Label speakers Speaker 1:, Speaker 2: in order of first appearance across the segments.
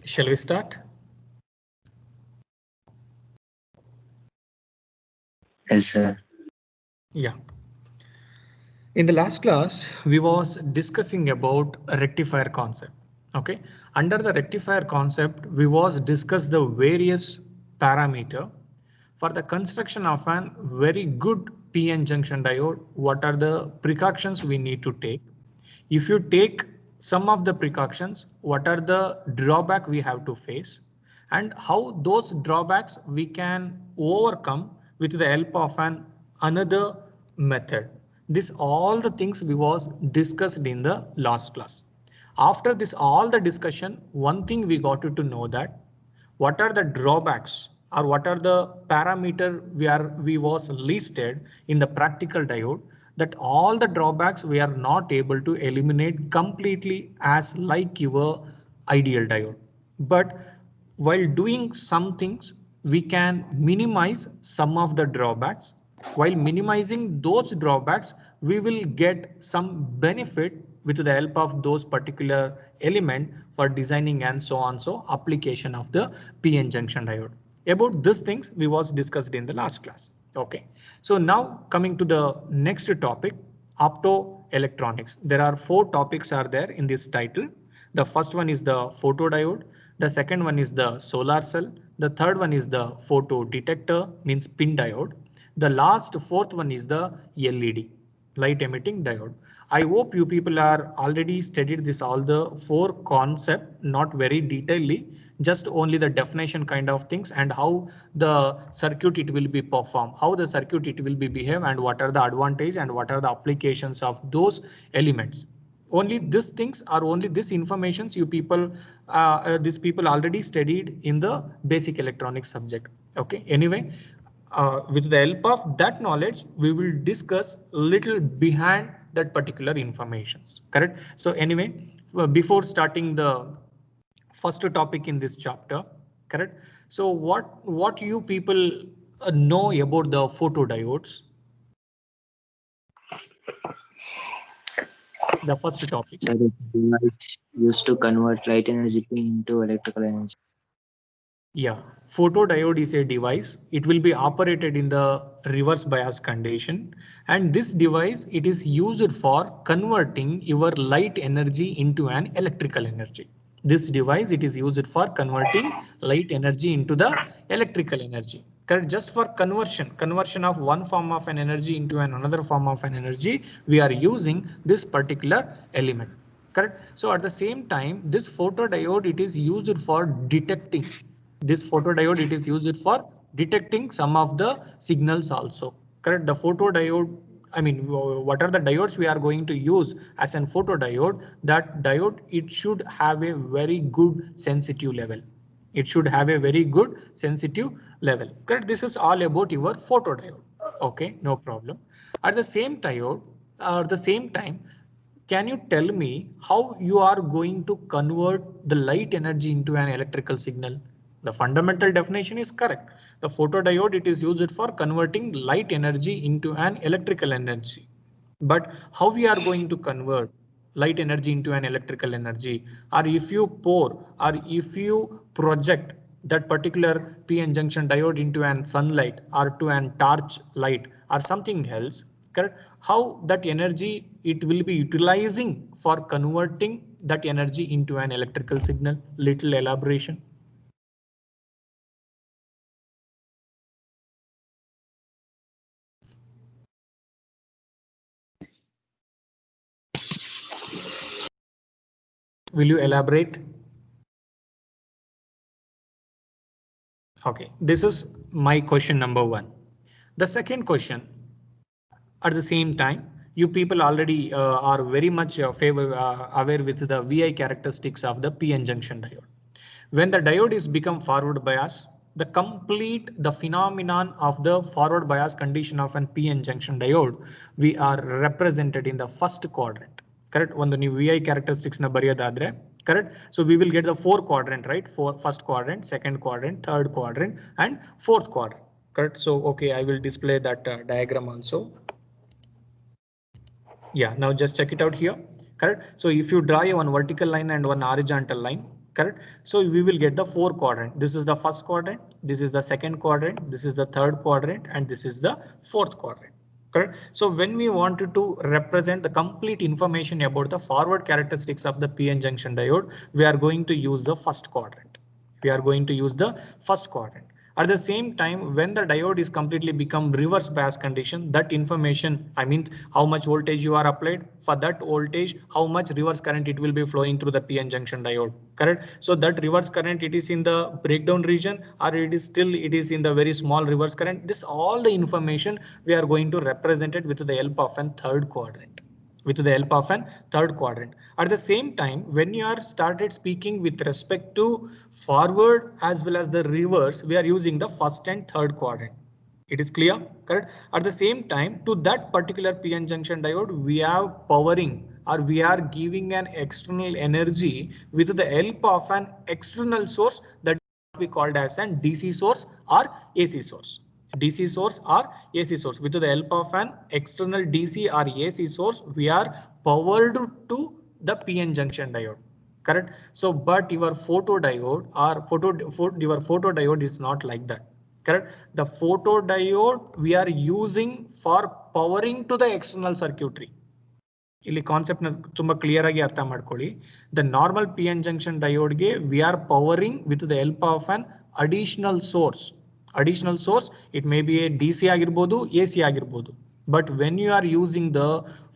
Speaker 1: Shall we start?
Speaker 2: Yes, sir.
Speaker 1: Yeah. In the last class, we was discussing about a rectifier concept. Okay. Under the rectifier concept, we was discuss the various parameter for the construction of an very good PN junction diode. What are the precautions we need to take? If you take some of the precautions, what are the drawback we have to face and how those drawbacks we can overcome with the help of an another method. This all the things we was discussed in the last class. After this all the discussion, one thing we got to know that what are the drawbacks or what are the parameter we was listed in the practical diode, that all the drawbacks we are not able to eliminate completely as like your ideal diode. But while doing some things, we can minimize some of the drawbacks. While minimizing those drawbacks, we will get some benefit with the help of those particular element for designing and so on. So application of the PN junction diode. About these things we was discussed in the last class. Okay. So now coming to the next topic, optoelectronics. There are 4 topics are there in this title. The first one is the photodiode. The second one is the solar cell. The third one is the photo detector, means pin diode. The last fourth one is the LED, light emitting diode. I hope you people are already studied this all the 4 concept, not very detailedly, just only the definition kind of things and how the circuit it will be performed, how the circuit it will be behave and what are the advantage and what are the applications of those elements. Only these things are only this informations you people these people already studied in the basic electronics subject. Okay, anyway, with the help of that knowledge we will discuss little behind that particular informations, correct? So anyway, before starting the first topic in this chapter, correct? So what you people know about the photodiodes? The first topic.
Speaker 2: That is device used to convert light energy into electrical energy.
Speaker 1: Yeah, photodiode is a device. It will be operated in the reverse bias condition. And this device, it is used for converting your light energy into an electrical energy. This device, it is used for converting light energy into the electrical energy. Correct? Just for conversion of one form of an energy into another form of an energy, we are using this particular element. Correct? So at the same time, this photodiode, it is used for detecting. This photodiode, it is used for detecting some of the signals also. Correct? The photodiode, I mean, what are the diodes we are going to use as an photodiode? That diode, it should have a very good sensitive level. It should have a very good sensitive level. Correct? This is all about your photodiode. Okay, no problem. At the same diode, at the same time, can you tell me how you are going to convert the light energy into an electrical signal? The fundamental definition is correct. The photodiode, it is used for converting light energy into an electrical energy. But how we are going to convert light energy into an electrical energy, or if you pour or if you project that particular PN junction diode into an sunlight or to an torch light or something else, correct? How that energy it will be utilizing for converting that energy into an electrical signal? Little elaboration. Will you elaborate? Okay, this is my question number 1. The second question, at the same time, you people already are very much aware with the VI characteristics of the PN junction diode. When the diode is become forward bias, the phenomenon of the forward bias condition of an PN junction diode, we are represented in the first quadrant. Correct? One the new VI characteristics na bariyadadre. Correct? So we will get the 4 quadrant, right? For first quadrant, second quadrant, third quadrant, and fourth quadrant. Correct? So okay, I will display that diagram also. Yeah, now just check it out here. Correct? So if you draw one vertical line and one horizontal line, correct? So we will get the 4 quadrant. This is the first quadrant, this is the second quadrant, this is the third quadrant, and this is the fourth quadrant. Correct. So when we wanted to represent the complete information about the forward characteristics of the PN junction diode, we are going to use the first quadrant. We are going to use the first quadrant. At the same time, when the diode is completely become reverse bias condition, that information, I mean, how much voltage you are applied, for that voltage, how much reverse current it will be flowing through the PN junction diode, correct? So that reverse current, it is in the breakdown region, or it is in the very small reverse current. This all the information we are going to represent it with the help of an third quadrant. At the same time, when you are started speaking with respect to forward as well as the reverse, we are using the first and third quadrant. It is clear, correct? At the same time, to that particular PN junction diode, we are powering, or we are giving an external energy with the help of an external source that we called as an DC source or AC source. DC source or AC source. With the help of an external DC or AC source, we are powered to the PN junction diode. Correct. So, but your photodiode your photodiode is not like that. Correct. The photodiode we are using for powering to the external circuitry. ಇಲ್ಲಿ concept ತುಂಬಾ clear ಆಗಿ ಅರ್ಥ ಮಾಡ್ಕೊಳ್ಳಿ. The normal PN junction diode ಗೆ we are powering with the help of an additional source. Additional source, it may be a DC ಆಗಿರ್ಬೋದು, AC ಆಗಿರ್ಬೋದು. But when you are using the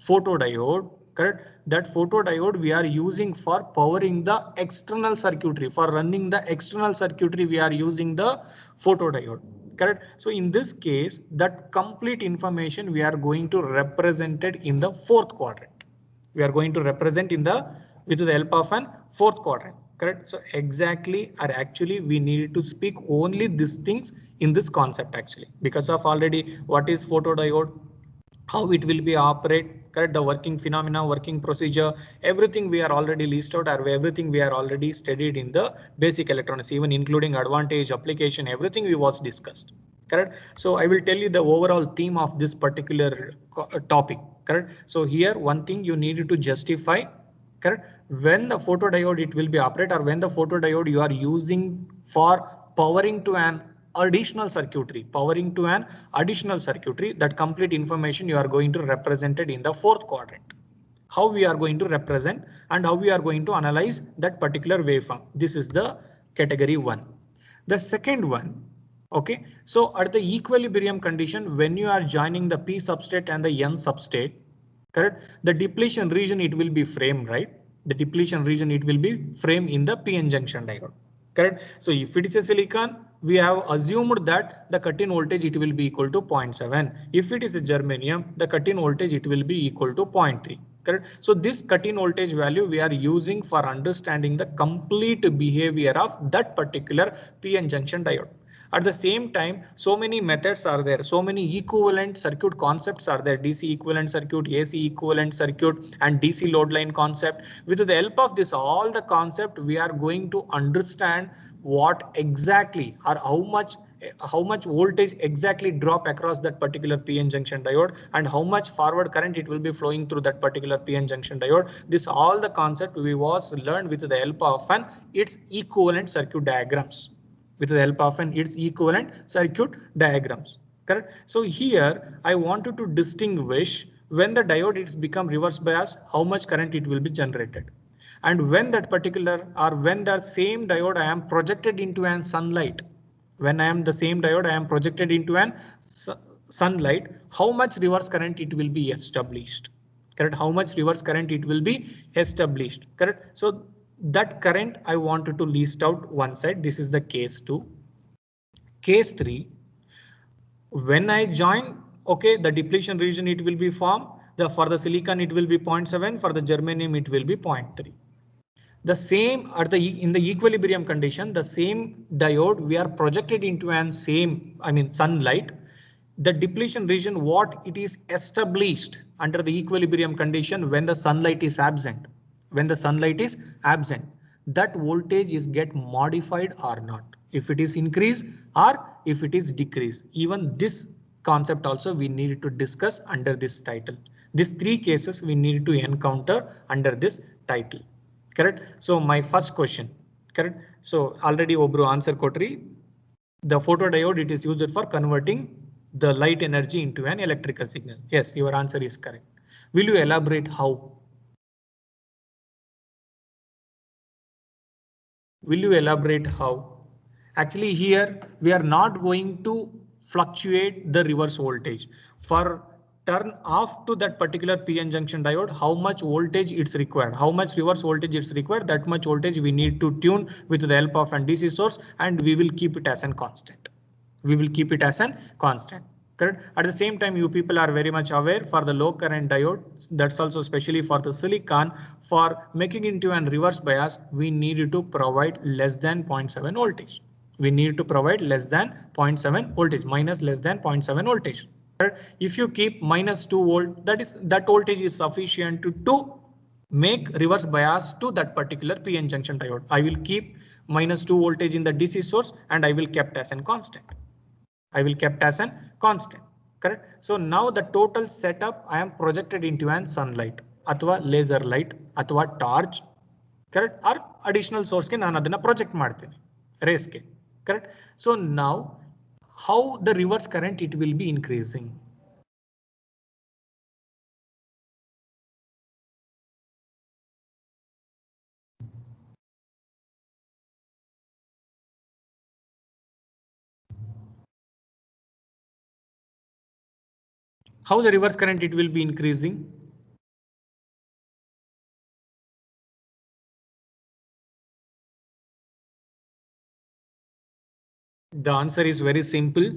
Speaker 1: photodiode, correct, that photodiode we are using for powering the external circuitry. For running the external circuitry, we are using the photodiode. Correct. So in this case, that complete information we are going to represent it in the fourth quadrant. We are going to represent in the with the help of an fourth quadrant. Correct. So exactly, or actually we need to speak only these things in this concept actually, because of already what is photodiode, how it will be operate, correct, the working phenomena, working procedure, everything we are already listed out, or everything we are already studied in the basic electronics, even including advantage, application, everything we was discussed. Correct. So I will tell you the overall theme of this particular topic. Correct. So here one thing you need to justify, correct, when the photodiode it will be operate, or when the photodiode you are using for powering to an additional circuitry, that complete information you are going to represent it in the fourth quadrant. How we are going to represent and how we are going to analyze that particular waveform. This is the category 1. The second one, okay, so at the equilibrium condition, when you are joining the P substrate and the N substrate, correct, the depletion region it will be frame, right? The depletion region it will be frame in the PN junction diode. Correct. So if it is a silicon, we have assumed that the cut-in voltage it will be equal to 0.7. If it is a germanium, the cut-in voltage it will be equal to 0.3. Correct. So this cut-in voltage value we are using for understanding the complete behavior of that particular PN junction diode. At the same time, so many methods are there, so many equivalent circuit concepts are there, DC equivalent circuit, AC equivalent circuit, and DC load line concept. With the help of this all the concept, we are going to understand what exactly or how much voltage exactly drop across that particular PN junction diode, and how much forward current it will be flowing through that particular PN junction diode. This all the concept we was learned with the help of its equivalent circuit diagrams. With the help of its equivalent circuit diagrams. Correct. So here I wanted to distinguish when the diode is become reverse bias, how much current it will be generated. And when that particular, or when the same diode I am projected into an sunlight, when I am the same diode I am projected into an sunlight, how much reverse current it will be established. Correct. How much reverse current it will be established. Correct. So that current I wanted to list out one side. This is the case 2. Case 3, when I join, okay, the depletion region it will be formed. For the silicon it will be 0.7, for the germanium it will be 0.3. The same in the equilibrium condition, the same diode we are projected into an sunlight. The depletion region what it is established under the equilibrium condition when the sunlight is absent. When the sunlight is absent, that voltage is get modified or not. If it is increased or if it is decreased. Even this concept also we need to discuss under this title. These 3 cases we need to encounter under this title. Correct. So my first question, correct? So already Obru answer Kotri. The photodiode, it is used for converting the light energy into an electrical signal. Yes, your answer is correct. Will you elaborate how? Will you elaborate how? Actually, here we are not going to fluctuate the reverse voltage. For turn off to that particular PN junction diode, how much voltage it's required, how much reverse voltage it's required, that much voltage we need to tune with the help of an DC source, and we will keep it as a constant. We will keep it as a constant. Correct. At the same time, you people are very much aware for the low current diode. That's also especially for the silicon. For making into an reverse bias, we need to provide less than 0.7 voltage. We need to provide less than 0.7 voltage, minus less than 0.7 voltage. If you keep minus 2 volt, that voltage is sufficient to make reverse bias to that particular PN junction diode. I will keep minus 2 voltage in the DC source and I will kept as a constant. I will kept as a constant. Correct. So now the total setup I am projected into an sunlight, athwa laser light, athwa torch. Correct. Or additional source ke naan adana project ಮಾಡ್ತೇನೆ rays ke. Correct. So now how the reverse current it will be increasing. How the reverse current it will be increasing. The answer is very simple.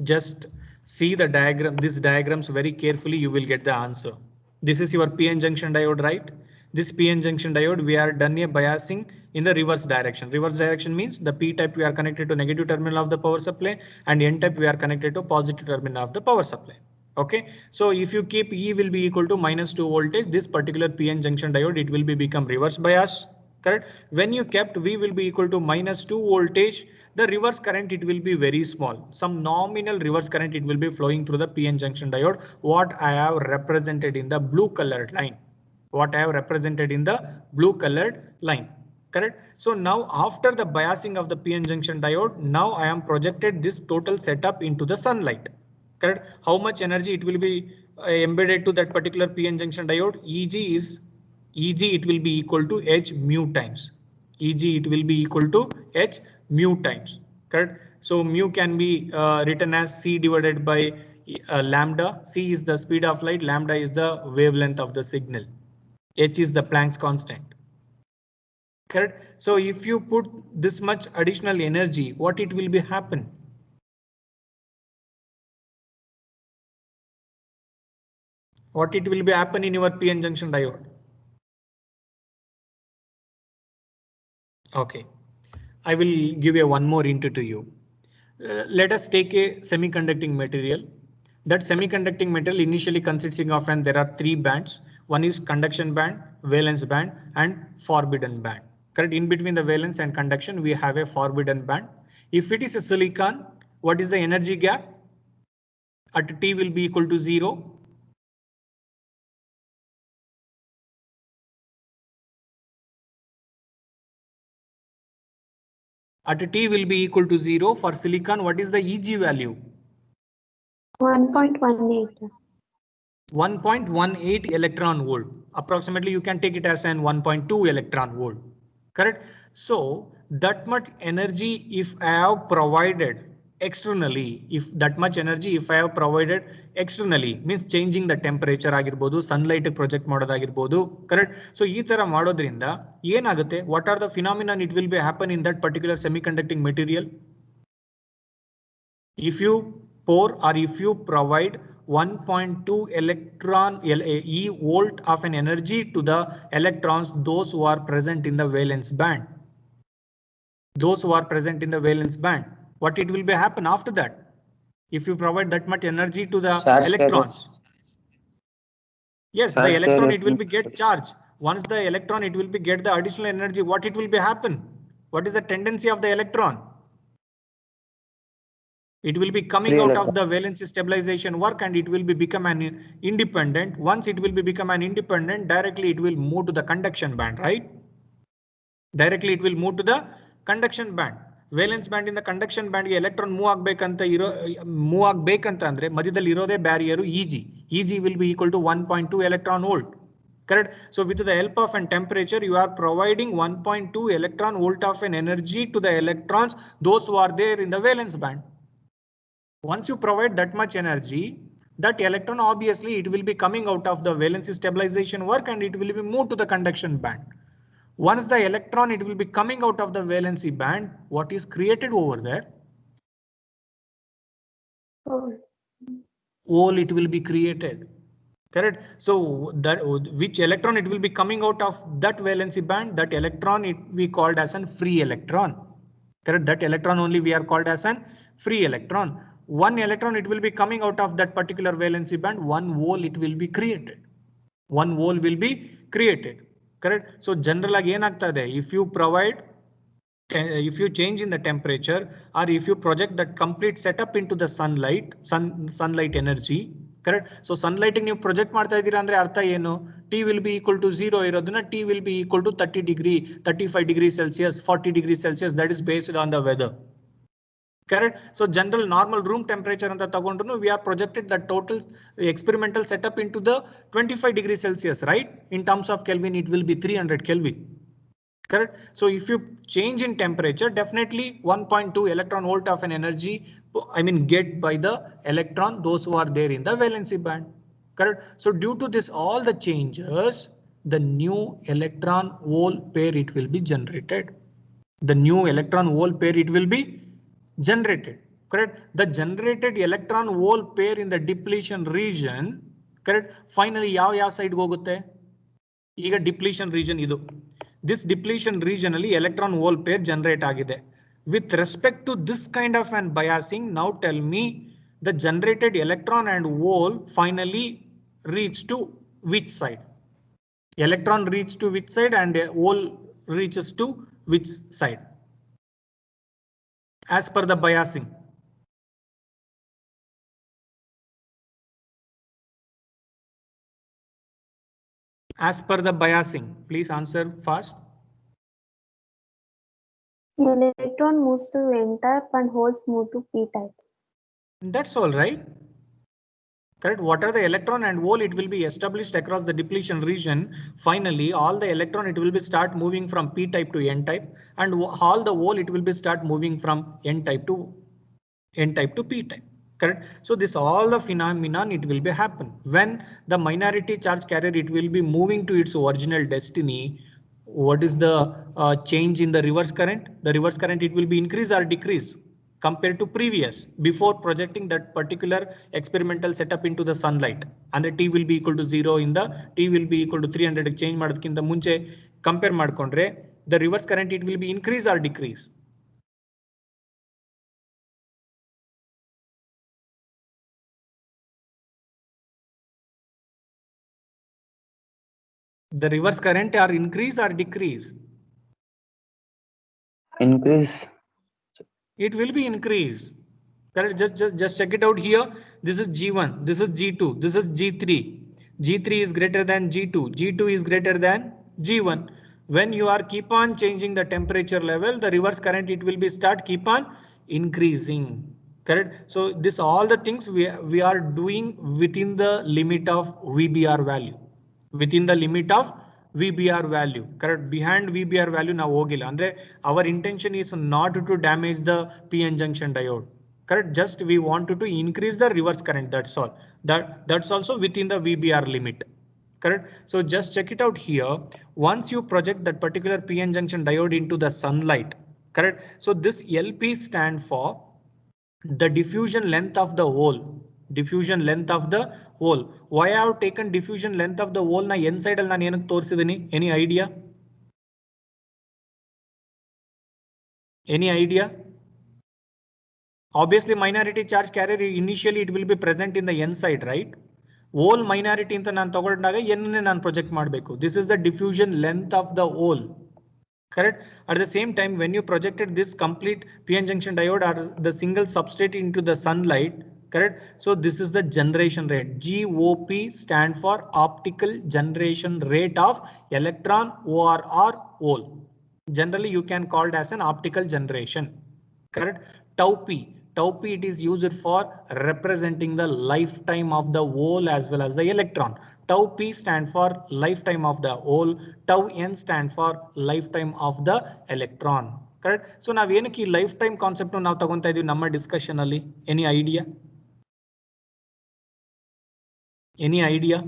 Speaker 1: Just see the diagram, these diagrams very carefully, you will get the answer. This is your PN junction diode, right? This PN junction diode, we are done a biasing in the reverse direction. Reverse direction means the P type we are connected to negative terminal of the power supply and N type we are connected to positive terminal of the power supply. Okay, so if you keep E will be equal to minus 2 voltage, this particular PN junction diode, it will be become reverse bias. Correct. When you kept V will be equal to minus 2 voltage, the reverse current it will be very small. Some nominal reverse current it will be flowing through the PN junction diode. What I have represented in the blue colored line. What I have represented in the blue colored line. Correct. So now after the biasing of the PN junction diode, now I am projected this total setup into the sunlight. Correct. How much energy it will be embedded to that particular PN junction diode? Eg it will be equal to H mu times. Eg it will be equal to H mu times. Correct. So mu can be written as C divided by lambda. C is the speed of light. Lambda is the wavelength of the signal. H is the Planck's constant. Correct. So if you put this much additional energy, what it will be happen? What it will be happen in your PN junction diode? Okay, I will give you one more hint to you. Let us take a semiconducting material. That semiconducting material initially consisting of, and there are 3 bands. One is conduction band, valence band, and forbidden band. Correct. In between the valence and conduction, we have a forbidden band. If it is a silicon, what is the energy gap? At T will be equal to 0. At T will be equal to 0 for silicon. What is the Eg value?
Speaker 3: 1.18.
Speaker 1: 1.18 electron volt. Approximately you can take it as an 1.2 electron volt. Correct. So that much energy if I have provided externally, if that much energy if I have provided externally means changing the temperature ಆಗಿರಬಹುದು, sunlight project ಮಾಡೋದಾಗಿರಬಹುದು. Correct. So ಈ ತರ ಮಾಡೋದ್ರಿಂದ ಏನಾಗುತ್ತೆ? What are the phenomenon it will be happen in that particular semiconducting material? If you pour or if you provide 1.2 electron E volt of an energy to the electrons, those who are present in the valence band. Those who are present in the valence band, what it will be happen after that? If you provide that much energy to the electrons. Yes, the electron it will be get charged. Once the electron it will be get the additional energy, what it will be happen? What is the tendency of the electron? It will be coming out of the valence stabilization work and it will be become an independent. Once it will be become an independent, directly it will move to the conduction band, right? Directly it will move to the conduction band. Valence band in the conduction band ಗೆ electron move ಆಗ್ಬೇಕಂತ ಅಂದ್ರೆ ಮಧ್ಯದಲ್ಲಿ ಇರೋದೇ barrier Eg. Eg will be equal to 1.2 electron volt. Correct. So with the help of an temperature, you are providing 1.2 electron volt of an energy to the electrons, those who are there in the valence band. Once you provide that much energy, that electron obviously it will be coming out of the valency stabilization work and it will be moved to the conduction band. Once the electron it will be coming out of the valency band, what is created over there? Hole it will be created. Correct. So that which electron it will be coming out of that valency band, that electron it we called as an free electron. Correct. That electron only we are called as an free electron. One electron it will be coming out of that particular valency band, one hole it will be created. One hole will be created. Correct. So general again if you provide, if you change in the temperature or if you project that complete setup into the sunlight energy. Correct. So sunlight ನೀವು project ಮಾಡ್ತಾ ಇದ್ದೀರಾ ಅಂದ್ರೆ ಅರ್ಥ ಏನು? T will be equal to 0 ಇರೋದನ್ನ T will be equal to 30 degree, 35 degree Celsius, 40 degree Celsius. That is based on the weather. Correct. So general normal room temperature ಅಂತ ತಗೊಂಡ್ರು we are projected the total experimental setup into the 25 degree Celsius, right? In terms of Kelvin, it will be 300 Kelvin. Correct. So if you change in temperature, definitely 1.2 electron volt of an energy, get by the electron, those who are there in the valency band. Correct. So due to this, all the changes, the new electron hole pair it will be generated. The new electron hole pair it will be generated. Correct. The generated electron hole pair in the depletion region. Correct. Finally, ಯಾವ side ಹೋಗುತ್ತೆ? ಈಗ depletion region ಇದು. This depletion region ಅಲ್ಲಿ electron hole pair generate ಆಗಿದೆ. With respect to this kind of an biasing, now tell me the generated electron and hole finally reach to which side? Electron reach to which side and hole reaches to which side? As per the biasing. As per the biasing, please answer fast.
Speaker 3: Electron moves to N-type and holes move to P-type.
Speaker 1: That's all right. Correct. What are the electron and hole? It will be established across the depletion region. Finally, all the electron it will be start moving from P-type to N-type, and all the hole it will be start moving from N-type to P-type. Correct. So this all the phenomenon it will be happen when the minority charge carrier it will be moving to its original destiny. What is the change in the reverse current? The reverse current it will be increase or decrease compared to previous before projecting that particular experimental setup into the sunlight, and the T will be equal to 0 in the T will be equal to 300 change ಮಾಡೋದಕ್ಕಿಂತ ಮುಂಚೆ compare ಮಾಡ್ಕೊಂಡ್ರೆ the reverse current it will be increase or decrease? The reverse current are increase or decrease?
Speaker 2: Increase.
Speaker 1: It will be increase. Correct. Just check it out here. This is G1, this is G2, this is G3. G3 is greater than G2, G2 is greater than G1. When you are keep on changing the temperature level, the reverse current it will be start keep on increasing. Correct. So this all the things we are doing within the limit of VBR value. Within the limit of VBR value. Correct. Behind VBR value now hogilla. Andre our intention is not to damage the PN junction diode. Correct. Just we wanted to increase the reverse current. That's all. That's also within the VBR limit. Correct. So just check it out here. Once you project that particular PN junction diode into the sunlight. Correct. So this LP stand for the diffusion length of the hole. Diffusion length of the hole. Why I have taken diffusion length of the hole na n side ಅಲ್ಲಿ ನಾನು ಏನಕ್ಕೆ ತೋರಿಸಿದೀನಿ? Any idea? Any idea? Obviously minority charge carrier initially it will be present in the n side, right? Hole minority ಅಂತ ನಾನು ತಗೊಂಡಾಗ n ನೇ ನಾನು project ಮಾಡಬೇಕು. This is the diffusion length of the hole. Correct. At the same time, when you projected this complete PN junction diode or the single substrate into the sunlight, correct. So this is the generation rate. GOP stand for optical generation rate of electron or hole. Generally, you can call it as an optical generation. Correct? Tau p. Tau p, it is used for representing the lifetime of the hole as well as the electron. Tau p stand for lifetime of the hole. Tau n stand for lifetime of the electron. Correct? So now ಏನಕ್ಕೆ lifetime concept ನಾವು ತಗೊಂತಾ ಇದೀವಿ ನಮ್ಮ discussion ಅಲ್ಲಿ? Any idea? Any idea?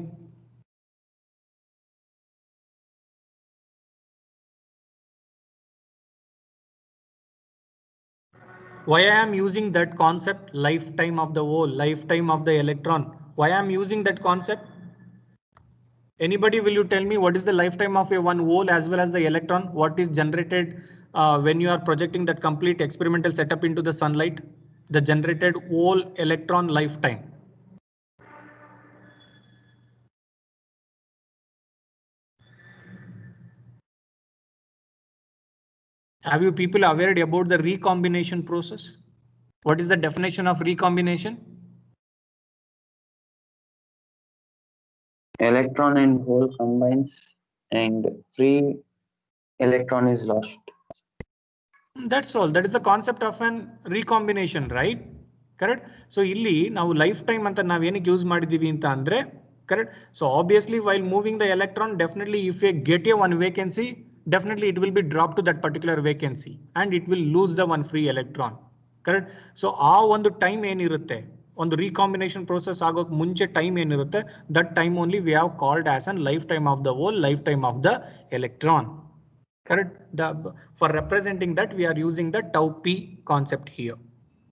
Speaker 1: Why I am using that concept, lifetime of the hole, lifetime of the electron? Why I am using that concept? Anybody, will you tell me what is the lifetime of a one hole as well as the electron? What is generated when you are projecting that complete experimental setup into the sunlight? The generated hole electron lifetime. Have you people aware about the recombination process? What is the definition of recombination?
Speaker 2: Electron and hole combines and free electron is lost.
Speaker 1: That's all. That is the concept of an recombination, right? Correct. So ಇಲ್ಲಿ ನಾವು lifetime ಅಂತ ನಾವು ಏನಕ್ಕೆ use ಮಾಡಿದೀವಿ ಅಂತ ಅಂದ್ರೆ, correct. So obviously while moving the electron, definitely if you get a one vacancy, definitely it will be dropped to that particular vacancy and it will lose the one free electron. Correct. So ಆ ಒಂದು time ಏನಿರುತ್ತೆ, ಒಂದು recombination process ಆಗೋಕ್ ಮುಂಚೆ time ಏನಿರುತ್ತೆ, that time only we have called as an lifetime of the hole, lifetime of the electron. Correct. For representing that, we are using the tau p concept here.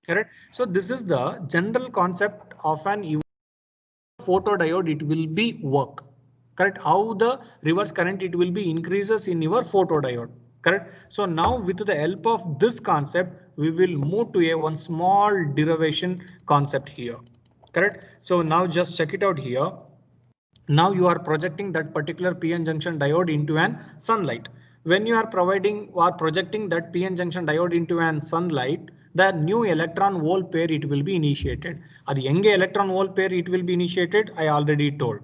Speaker 1: Correct. So this is the general concept of an photodiode. It will be work. Correct. How the reverse current it will be increases in your photodiode. Correct. So now with the help of this concept, we will move to a one small derivation concept here. Correct. So now just check it out here. Now you are projecting that particular PN junction diode into an sunlight. When you are providing or projecting that PN junction diode into an sunlight, the new electron hole pair it will be initiated. The young electron hole pair it will be initiated, I already told.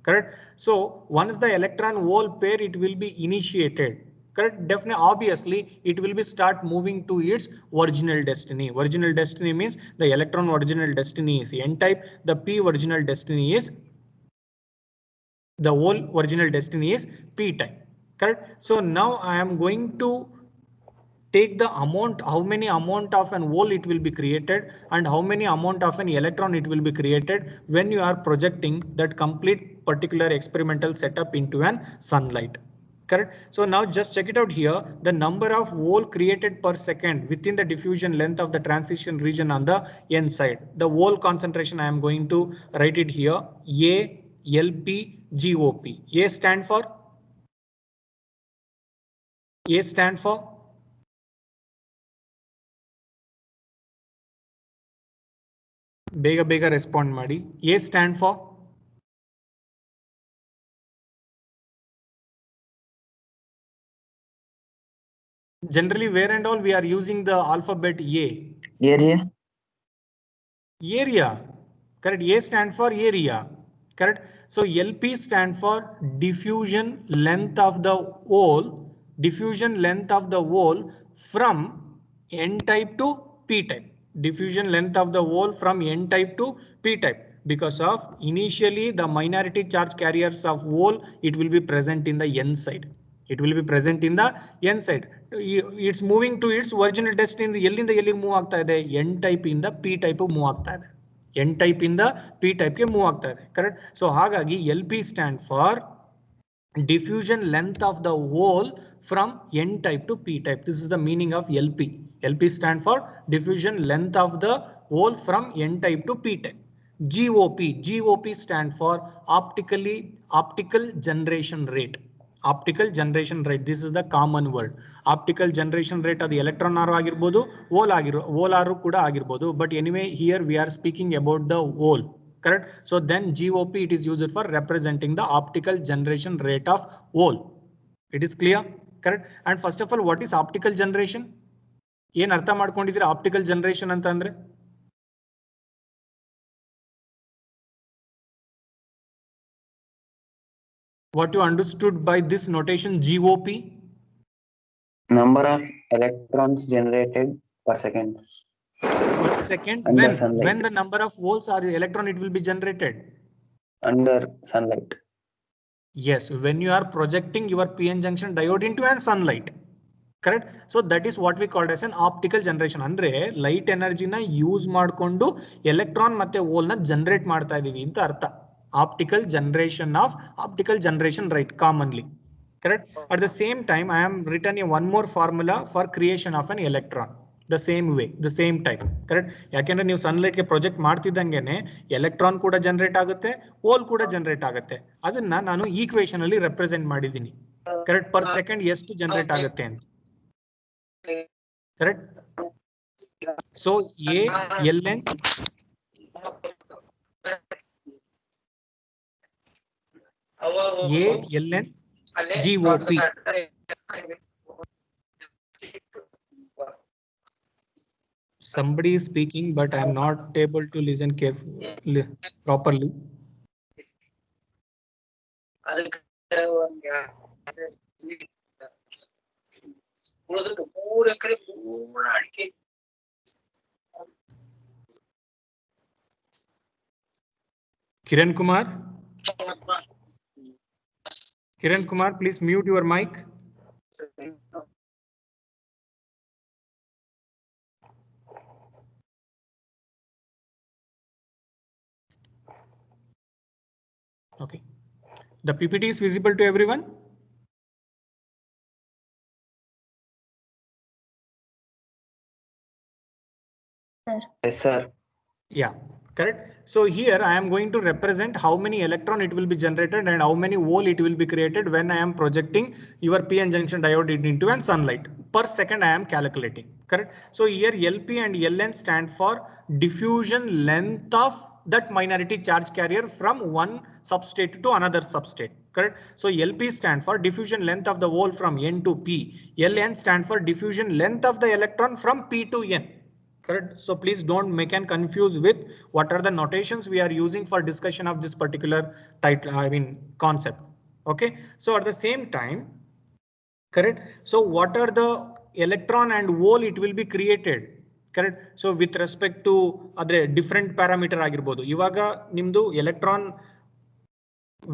Speaker 1: Correct. So once the electron hole pair it will be initiated, correct, definitely obviously it will be start moving to its original destiny. Original destiny means the electron original destiny is n type, the p original destiny is, the whole original destiny is p type. Correct. So now I am going to take the amount, how many amount of an hole it will be created and how many amount of an electron it will be created when you are projecting that complete particular experimental setup into an sunlight. Correct. So now just check it out here. The number of hole created per second within the diffusion length of the transition region on the n side. The hole concentration I am going to write it here. A, LP, GOP. A stand for? A stand for? ಬೇಗ ಬೇಗ respond ಮಾಡಿ. A stand for? Generally where and all we are using the alphabet A.
Speaker 2: Area.
Speaker 1: Area. Correct. A stand for area. Correct. So LP stand for diffusion length of the hole. Diffusion length of the hole from n type to p type. Diffusion length of the hole from n type to p type. Because of initially the minority charge carriers of hole, it will be present in the n side. It will be present in the n side. It's moving to its original destiny. ಎಲ್ಲಿಂದ ಎಲ್ಲಿಗೆ move ಆಗ್ತಾ ಇದೆ? n type ಇಂದ p type move ಆಗ್ತಾ ಇದೆ. n type ಇಂದ p type ಗೆ move ಆಗ್ತಾ ಇದೆ. ಕರೆಕ್ಟ್. ಸೊ ಹಾಗಾಗಿ LP stand for diffusion length of the hole from n type to p type. This is the meaning of LP. LP stand for diffusion length of the hole from n type to p type. GOP. GOP stand for optical generation rate. Optical generation rate. This is the common word. Optical generation rate of the electron ಆರು ಆಗಿರ್ಬೋದು, hole ಆರು ಕೂಡ ಆಗಿರ್ಬೋದು. But anyway, here we are speaking about the hole. Correct. So then GOP it is used for representing the optical generation rate of hole. It is clear. Correct. And first of all, what is optical generation? ಏನ್ ಅರ್ಥ ಮಾಡ್ಕೊಂಡಿದ್ದೀರಾ optical generation ಅಂತ ಅಂದ್ರೆ? What you understood by this notation GOP?
Speaker 2: Number of electrons generated per second.
Speaker 1: Per second,
Speaker 2: Under sunlight.
Speaker 1: when the number of volts or electron it will be generated?
Speaker 2: Under sunlight.
Speaker 1: Yes, when you are projecting your PN junction diode into an sunlight. Correct. So that is what we called as an optical generation. Andre light energy na use ಮಾಡ್ಕೊಂಡು electron ಮತ್ತೆ hole na generate ಮಾಡ್ತಾ ಇದೀವಿ ಅಂತ ಅರ್ಥ. Optical generation, right? Commonly. Correct. At the same time, I am written one more formula for creation of an electron. The same way, the same type. Correct. ಯಾಕೆಂದ್ರೆ ನೀವು sunlight ಗೆ project ಮಾಡ್ತಿದ್ದಂಗೆನೆ electron ಕೂಡ generate ಆಗುತ್ತೆ, hole ಕೂಡ generate ಆಗುತ್ತೆ. ಅದನ್ನ ನಾನು equation ಅಲ್ಲಿ ರೆಪ್ರೆಸೆಂಟ್ ಮಾಡಿದ್ದೀನಿ. ಕರೆಕ್ಟ್. ಪರ್ ಸೆಕೆಂಡ್ ಎಷ್ಟು ಜನರೇಟ್ ಆಗುತ್ತೆ ಅಂತ. Correct. So A ln GOP. Somebody is speaking, but I am not able to listen carefully properly. Kiran Kumar, please mute your mic. Okay. The PPT is visible to everyone?
Speaker 2: Yes, sir.
Speaker 1: Yeah, correct. So here I am going to represent how many electron it will be generated and how many volt it will be created when I am projecting your PN junction diode into an sunlight. Per second I am calculating. Correct. So here LP and LN stand for diffusion length of that minority charge carrier from one substrate to another substrate. Correct. So LP stand for diffusion length of the hole from N to P. LN stand for diffusion length of the electron from P to N. Correct. So please don't make and confuse with what are the notations we are using for discussion of this particular title, concept. Okay. So at the same time, correct. So what are the electron and hole it will be created? Correct. So with respect to other different parameter ಆಗಿರಬಹುದು. ಇವಾಗ ನಿಮ್ದು electron,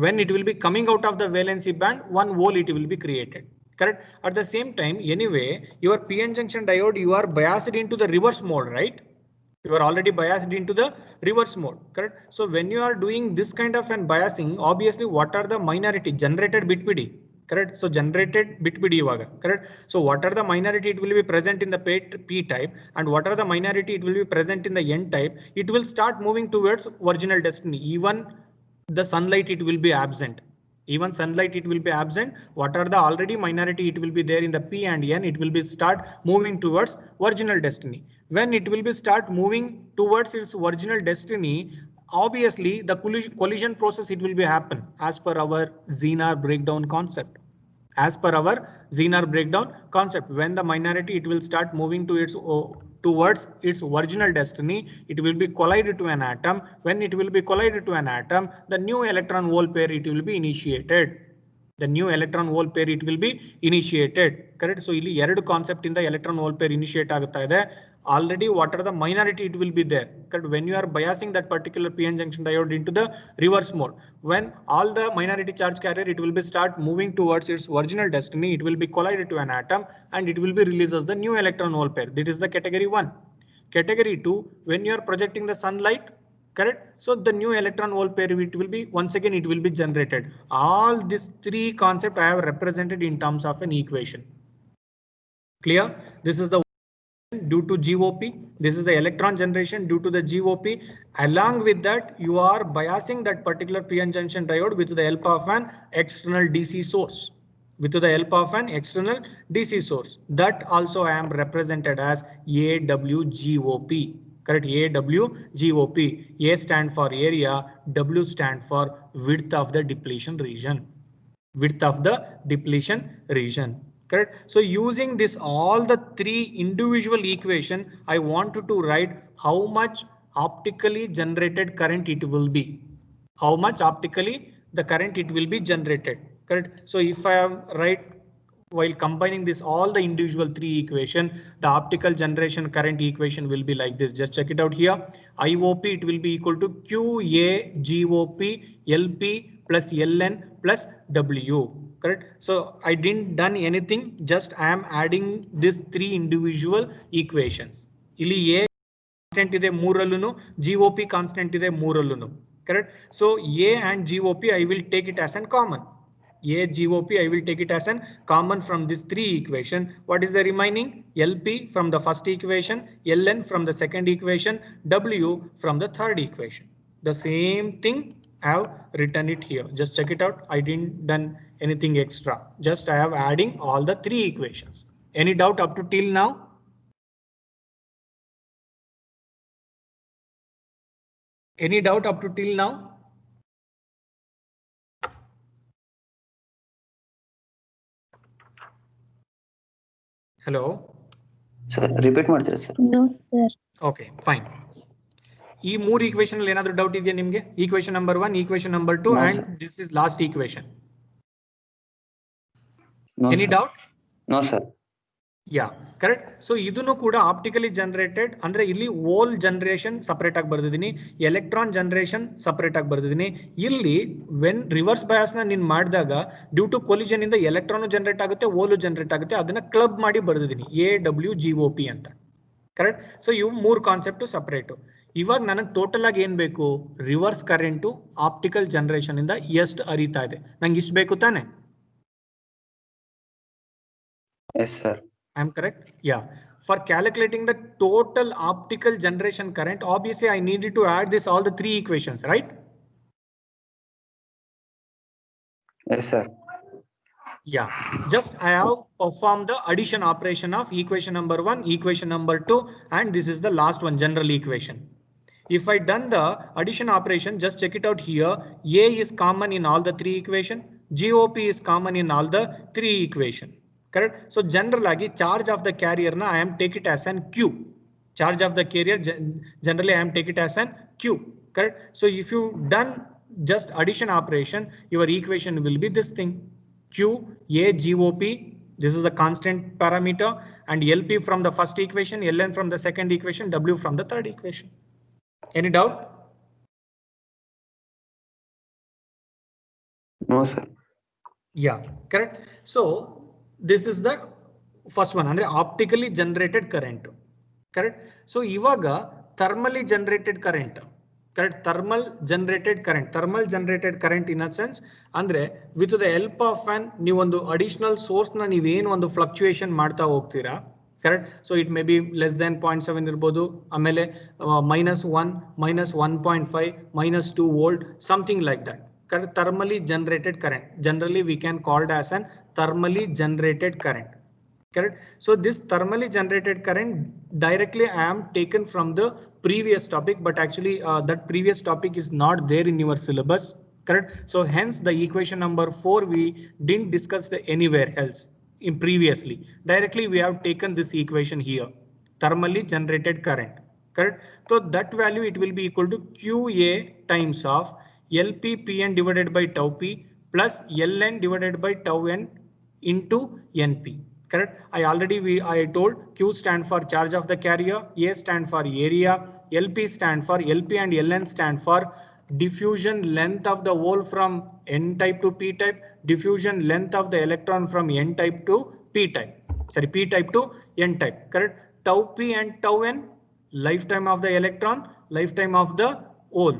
Speaker 1: when it will be coming out of the valency band, one hole it will be created. Correct. At the same time, anyway, your PN junction diode, you are biased into the reverse mode, right? You are already biased into the reverse mode. Correct. So when you are doing this kind of an biasing, obviously what are the minority generated bit PD? Correct. So generated bit PD ivaga. Correct. So what are the minority it will be present in the P type and what are the minority it will be present in the N type? It will start moving towards original destiny. Even the sunlight it will be absent. Even sunlight it will be absent. What are the already minority it will be there in the P and N, it will be start moving towards original destiny. When it will be start moving towards its original destiny, obviously the collision process it will be happen as per our Zener breakdown concept. As per our Zener breakdown concept, when the minority it will start moving to towards its original destiny, it will be collided to an atom. When it will be collided to an atom, the new electron hole pair it will be initiated. The new electron hole pair it will be initiated. Correct. So ಇಲ್ಲಿ ಎರಡು concept ಇಂದ electron hole pair initiate ಆಗುತ್ತಾ ಇದೆ. Already what are the minority it will be there. Correct. When you are biasing that particular PN junction diode into the reverse mode, when all the minority charge carrier it will be start moving towards its original destiny, it will be collided to an atom and it will be released as the new electron hole pair. This is the category 1. Category 2, when you are projecting the sunlight, correct. So the new electron hole pair it will be once again it will be generated. All these three concepts I have represented in terms of an equation. Clear? This is the due to GOP. This is the electron generation due to the GOP. Along with that, you are biasing that particular PN junction diode with the help of an external DC source. With the help of an external DC source. That also I am represented as AWGOP. Correct. AWGOP. A stand for area, W stand for width of the depletion region. Width of the depletion region. Correct. So using this all the three individual equation, I wanted to write how much optically generated current it will be. How much optically the current it will be generated. Correct. So if I am write while combining this all the individual three equation, the optical generation current equation will be like this. Just check it out here. IOP, it will be equal to QA GOP LP plus LN plus W. Correct. So I didn't done anything, just I am adding these three individual equations. Ili A constant ide moorallunu, GOP constant ide moorallunu. Correct. So A and GOP I will take it as an common. A GOP I will take it as an common from this three equation. What is the remaining? LP from the first equation, LN from the second equation, W from the third equation. The same thing I have written it here. Just check it out. I didn't done anything extra. Just I have adding all the three equations. Any doubt up to till now? Any doubt up to till now? Hello.
Speaker 2: Sir, repeat ಮಾಡ್ತೀರಾ sir?
Speaker 3: No, sir.
Speaker 1: Okay, fine. ಈ ಮೂರು equation ಅಲ್ಲಿ ಏನಾದರೂ doubt ಇದೆಯಾ ನಿಮಗೆ? Equation number 1, equation number 2
Speaker 2: No,
Speaker 1: and
Speaker 2: sir.
Speaker 1: this is last equation.
Speaker 2: No,
Speaker 1: Any
Speaker 2: sir.
Speaker 1: doubt?
Speaker 2: No, sir.
Speaker 1: Yeah, correct. So ಇದನ್ನು ಕೂಡ optically generated ಅಂದ್ರೆ ಇಲ್ಲಿ ಹೋಲ್ ಜನರೇಷನ್ ಸಪರೇಟ್ ಆಗಿ ಬರ್ದಿದ್ದೀನಿ, ಎಲೆಕ್ಟ್ರಾನ್ ಜನರೇಷನ್ ಸಪರೇಟ್ ಆಗಿ ಬರ್ದಿದ್ದೀನಿ. ಇಲ್ಲಿ ವೆನ್ ರಿವರ್ಸ್ ಬಯಾಸ್ ನ ನೀನ್ ಮಾಡಿದಾಗ ಡ್ಯೂ ಟು ಕೊಲಿಜನ್ ಇಂದ ಎಲೆಕ್ಟ್ರಾನ್ ಜನರೇಟ್ ಆಗುತ್ತೆ, ಹೋಲು ಜನರೇಟ್ ಆಗುತ್ತೆ, ಅದನ್ನ ಕ್ಲಬ್ ಮಾಡಿ ಬರ್ದಿದ್ದೀನಿ AWGOP ಅಂತ. ಕರೆಕ್ಟ್. ಸೊ ಇವು ಮೂರು ಕಾನ್ಸೆಪ್ಟ್ ಸಪರೇಟ್. ಇವಾಗ ನನಗೆ ಟೋಟಲ್ ಆಗಿ ಏನ್ ಬೇಕು? ರಿವರ್ಸ್ ಕರೆಂಟು ಆಪ್ಟಿಕಲ್ ಜನರೇಷನ್ ಇಂದ ಎಷ್ಟು ಹರಿತಾ ಇದೆ, ನಂಗೆ ಇಷ್ಟು ಬೇಕು ತಾನೆ?
Speaker 2: Yes, sir.
Speaker 1: I'm correct? Yeah. For calculating the total optical generation current, obviously I needed to add this all the three equations, right?
Speaker 2: Yes, sir.
Speaker 1: Yeah. Just I have performed the addition operation of equation number 1, equation number 2, and this is the last one, general equation. If I done the addition operation, just check it out here. A is common in all the three equation. GOP is common in all the three equation. Correct. So generally charge of the carrier na I am take it as an Q. Charge of the carrier generally I am take it as an Q. Correct. So if you done just addition operation, your equation will be this thing. Q A GOP. This is the constant parameter, and LP from the first equation, LN from the second equation, W from the third equation. Any doubt?
Speaker 2: No, sir.
Speaker 1: Yeah, correct. So this is the first one, ಅಂದ್ರೆ optically generated current. Correct. So ಇವಾಗ thermally generated current. Correct. Thermal generated current in a sense ಅಂದ್ರೆ with the help of an ನೀವೊಂದು additional source ನ ನೀವೇನು ಒಂದು fluctuation ಮಾಡ್ತಾ ಹೋಗ್ತೀರಾ. Correct. So it may be less than 0.7 ಇರ್ಬೋದು, ಆಮೇಲೆ -1, -1.5, -2 volt, something like that. Correct. Thermally generated current. Generally we can call it as an thermally generated current. Correct. So this thermally generated current directly I am taken from the previous topic, but actually that previous topic is not there in your syllabus. Correct. So hence the equation number 4 we didn't discuss anywhere else in previously. Directly we have taken this equation here, thermally generated current. Correct. So that value it will be equal to QA times of LPPN divided by tau P plus LN divided by tau N into NP. Correct. I told Q stand for charge of the carrier, A stand for area, LP and LN stand for diffusion length of the hole from N type to P type, diffusion length of the electron from N type to P type. Sorry, P type to N type. Correct. Tau P and tau N, lifetime of the electron, lifetime of the hole.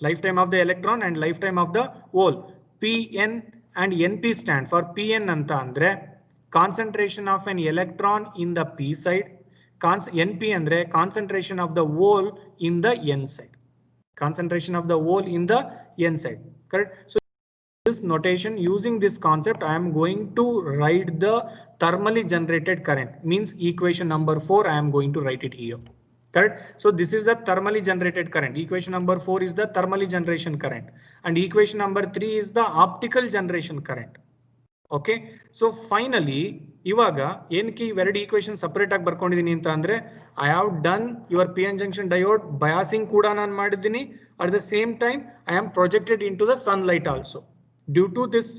Speaker 1: Lifetime of the electron and lifetime of the hole. Pn and Np stand for Pn anta andre concentration of an electron in the P side. Np andre concentration of the hole in the N side. Concentration of the hole in the N side. Correct. So this notation, using this concept, I am going to write the thermally generated current. Means equation number 4 I am going to write it here. Correct. So this is the thermally generated current. Equation number 4 is the thermally generation current, and equation number 3 is the optical generation current. Okay. So finally ivaga ಏನಕ್ಕೆ ಇವೆರಡು equation separate ಆಗಿ ಬರ್ಕೊಂಡಿದ್ದೀನಿ ಅಂತ ಅಂದ್ರೆ I have done your PN junction diode biasing ಕೂಡ ನಾನು ಮಾಡಿದ್ದೀನಿ. At the same time I am projected into the sunlight also. Due to this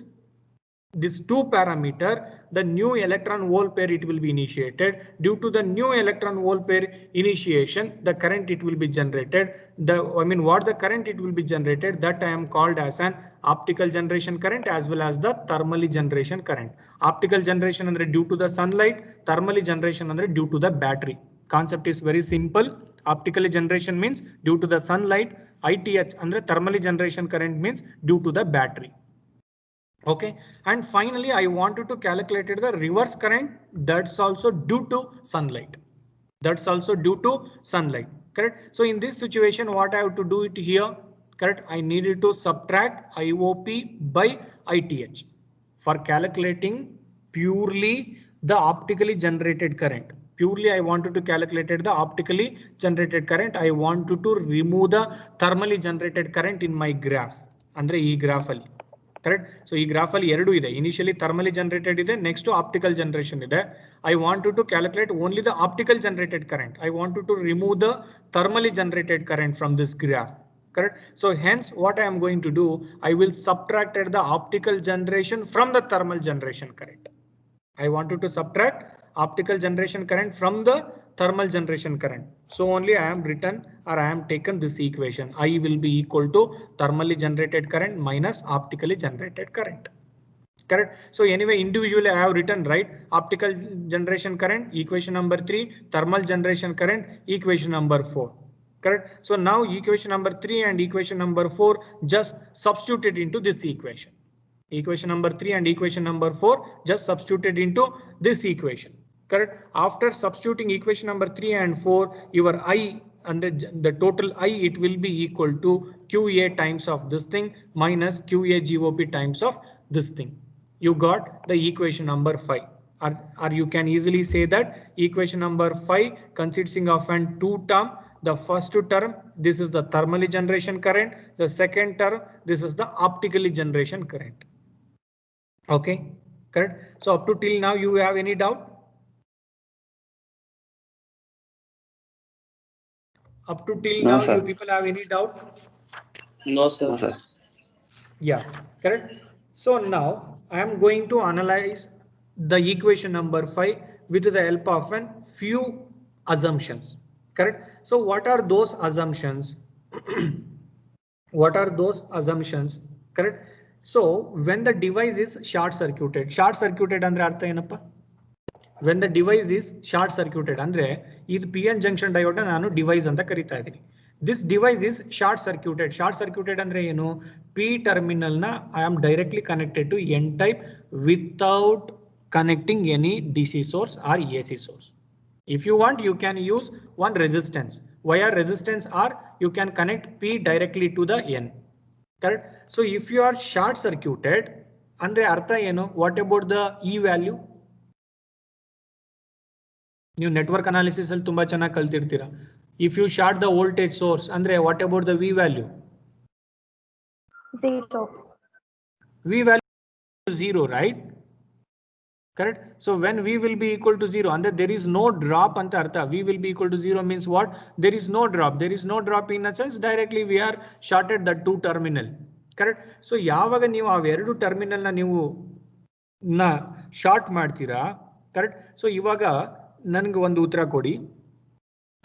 Speaker 1: this 2 parameter, the new electron hole pair it will be initiated. Due to the new electron hole pair initiation, the current it will be generated. What the current it will be generated, that I am called as an optical generation current as well as the thermally generation current. Optical generation andre due to the sunlight, thermally generation andre due to the battery. Concept is very simple. Optical generation means due to the sunlight, ITH andre thermally generation current means due to the battery. Okay, and finally I wanted to calculate the reverse current, that's also due to sunlight. That's also due to sunlight, correct? So in this situation, what I have to do it here, correct? I needed to subtract IOP by ITH for calculating purely the optically generated current. Purely I wanted to calculate the optically generated current. I wanted to remove the thermally generated current in my graph. Andre ee graph alli. Correct. So ಈ graph ಅಲ್ಲಿ ಎರಡು ಇದೆ. Initially thermally generated ಇದೆ, next optical generation ಇದೆ. I wanted to calculate only the optical generated current. I wanted to remove the thermally generated current from this graph. Correct. So hence what I am going to do, I will subtract the optical generation from the thermal generation current. I wanted to subtract optical generation current from the thermal generation current. So only I am written or I am taken this equation. I will be equal to thermally generated current minus optically generated current. Correct. So anyway, individually I have written, right? Optical generation current, equation number 3, thermal generation current, equation number 4. Correct. So now equation number 3 and equation number 4 just substituted into this equation. Equation number 3 and equation number 4 just substituted into this equation. Correct. After substituting equation number 3 and 4, your I and the total I it will be equal to QA times of this thing minus QA GOP times of this thing. You got the equation number 5. Or you can easily say that equation number 5 consisting of an 2 term. The first term, this is the thermally generation current. The second term, this is the optically generation current. Okay, correct. So up to till now, you have any doubt? Up to till
Speaker 2: No,
Speaker 1: now,
Speaker 2: sir.
Speaker 1: you people have any doubt?
Speaker 4: No, sir.
Speaker 2: No, sir.
Speaker 1: Yeah, correct. So now I am going to analyze the equation number 5 with the help of a few assumptions. Correct. So what are those assumptions? What are those assumptions? Correct. So when the device is short circuited andre artha ಏನಪ್ಪ? When the device is short circuited andre ಇದು PN junction diode ನಾನು device ಅಂತ ಕರೀತಾ ಇದ್ದೀನಿ. This device is short circuited. Short circuited andre ಏನು? P terminal na I am directly connected to N type without connecting any DC source or AC source. If you want, you can use one resistance. Via resistance or you can connect P directly to the N. Correct. So if you are short circuited, andre artha eno? What about the E value? You network analysis al tumba chennagi kaltirtira. If you short the voltage source, andre what about the V value?
Speaker 3: 0.
Speaker 1: V value is 0, right? Correct. So when V will be equal to 0, and there is no drop anta artha. V will be equal to 0 means what? There is no drop. There is no drop in a sense directly we are shorted the 2 terminal. Correct. So ಯಾವಾಗ ನೀವು ಆ ಎರಡು terminal ನ ನೀವು short ಮಾಡ್ತೀರಾ, correct. So ಇವಾಗ ನನಗೆ ಒಂದು ಉತ್ತರ ಕೊಡಿ.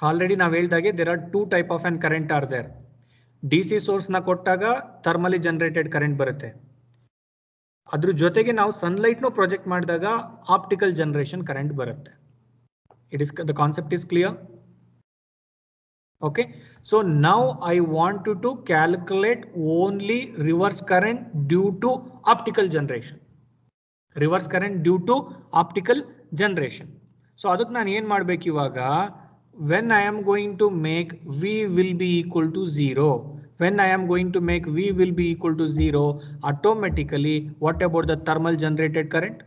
Speaker 1: ಆಲ್ರೆಡಿ ನಾವು ಹೇಳ್ದಾಗೆ there are 2 type of an current are there. DC source ನ ಕೊಟ್ಟಾಗ thermally generated current ಬರುತ್ತೆ. ಅದ್ರ ಜೊತೆಗೆ ನಾವು ಸನ್ಲೈಟ್ ನು ಪ್ರೊಜೆಕ್ಟ್ ಮಾಡಿದಾಗ ಆಪ್ಟಿಕಲ್ ಜನರೇಷನ್ ಕರೆಂಟ್ ಬರುತ್ತೆ. The concept is clear. Okay, so now I want to calculate only reverse current due to optical generation. Reverse current due to optical generation. So ಅದಕ್ಕೆ ನಾನು ಏನ್ ಮಾಡ್ಬೇಕು ಇವಾಗ? When I am going to make V will be equal to 0. When I am going to make V will be equal to 0, automatically what about the thermal generated current?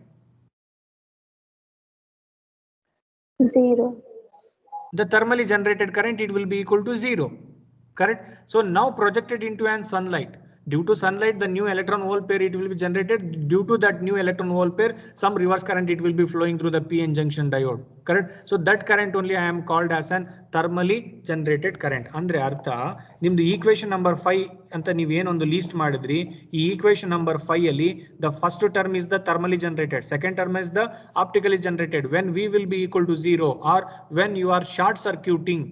Speaker 3: 0.
Speaker 1: The thermally generated current it will be equal to 0. Correct. So now projected into an sunlight. Due to sunlight, the new electron hole pair it will be generated. Due to that new electron hole pair, some reverse current it will be flowing through the p-n junction diode. Correct. So that current only I am called as an thermally generated current. Andre artha nimdu equation number 5 anta ನೀವು ಏನೊಂದು list ಮಾಡಿದ್ರಿ ಈ equation number 5 ಅಲ್ಲಿ the first term is the thermally generated, second term is the optically generated. When V will be equal to 0 or when you are short circuiting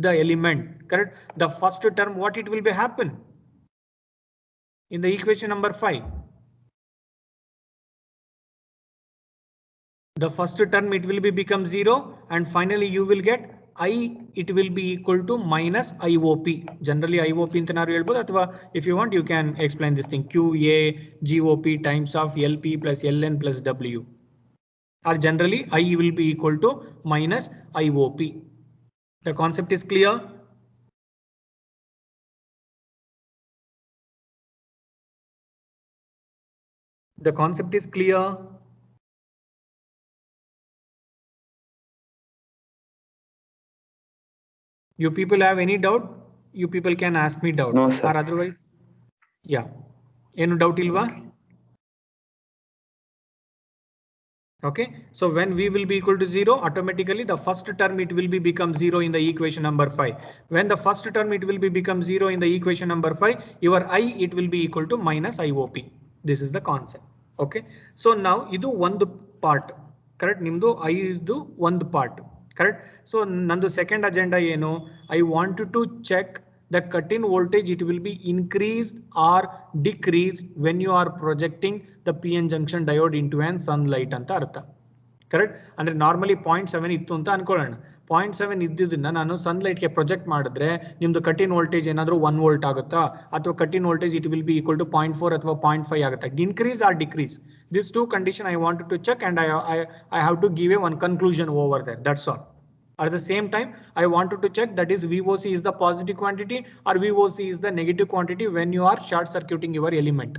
Speaker 1: the element, correct, the first term what it will be happen in the equation number 5, the first term it will be become 0 and finally you will get I it will be equal to minus IOP. Generally IOP ಅಂತ ನಾವು ಹೇಳ್ಬೋದು ಅಥವಾ if you want you can explain this thing QA GOP times of LP plus LN plus W, or generally I will be equal to minus IOP. The concept is clear? The concept is clear? You people have any doubt? You people can ask me doubt.
Speaker 2: No, sir.
Speaker 1: Or otherwise, yeah. Any doubt ilva? Okay. So when V will be equal to 0, automatically the first term it will be become 0 in the equation number 5. When the first term it will be become 0 in the equation number 5, your I it will be equal to minus IOP. This is the concept. Okay. So now idu one part. Correct. Nimdu I idu one part. Correct. So nandu second agenda ಏನು, I wanted to check the cut-in voltage it will be increased or decreased when you are projecting the PN junction diode into an sunlight ಅಂತ ಅರ್ಥ. Correct. ಅಂದ್ರೆ normally 0.7 ಇತ್ತು ಅಂತ ಅನ್ಕೊಳ್ಳೋಣ. 0.7 ಇದ್ದಿದ್ದನ್ನ ನಾನು sunlight ಗೆ project ಮಾಡಿದ್ರೆ ನಿಮ್ದು ಕಟ್ ಇನ್ ವೋಲ್ಟೇಜ್ ಏನಾದರೂ 1 ವೋಲ್ಟ್ ಆಗುತ್ತಾ ಅಥವಾ cut in voltage it will be equal to 0.4 ಅಥವಾ 0.5 ಆಗುತ್ತಾ, increase or decrease. This two condition I wanted to check and I have to give a one conclusion over there. That's all. At the same time, I wanted to check that is VOC is the positive quantity or VOC is the negative quantity when you are short circuiting your element.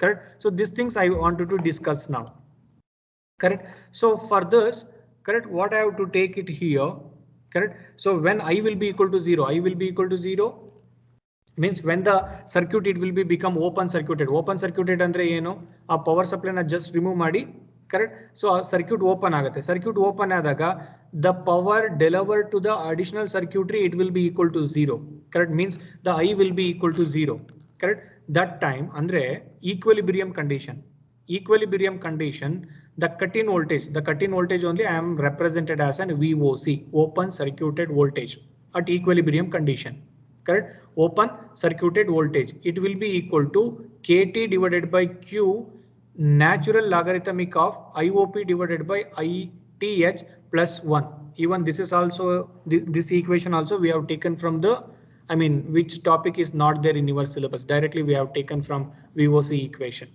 Speaker 1: Correct. So these things I wanted to discuss now. Correct. So for this, correct, what I have to take it here. Correct. So when I will be equal to 0, I will be equal to 0 means when the circuit it will be become open circuited. Open circuited andre ಏನು, ಆ power supply na just remove ಮಾಡಿ. Correct. So circuit open ಆಗುತ್ತೆ. Circuit open ಆದಾಗ the power delivered to the additional circuitry it will be equal to 0. Correct. Means the I will be equal to 0. Correct. That time andre equilibrium condition. Equilibrium condition, the cut-in voltage only I am represented as an VOC, open circuited voltage at equilibrium condition. Correct. Open circuited voltage it will be equal to KT divided by Q natural logarithmic of IOP divided by ITH plus 1. Even this is also this equation also we have taken from the, I mean, which topic is not there in your syllabus. Directly we have taken from VOC equation.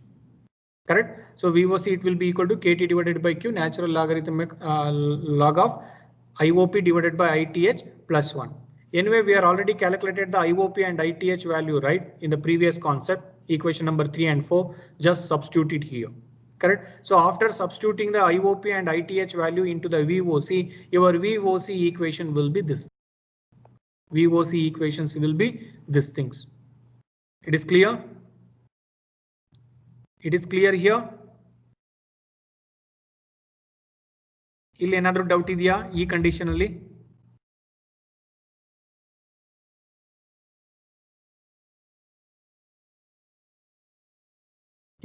Speaker 1: Correct. So VOC it will be equal to KT divided by Q natural logarithmic log of IOP divided by ITH plus 1. Anyway, we are already calculated the IOP and ITH value, right, in the previous concept, equation number 3 and 4. Just substitute it here. Correct. So after substituting the IOP and ITH value into the VOC, your VOC equation will be this. VOC equations will be these things. It is clear? It is clear here? ಇಲ್ಲಿ ಏನಾದರೂ doubt ಇದೆಯಾ ಈ condition ಅಲ್ಲಿ?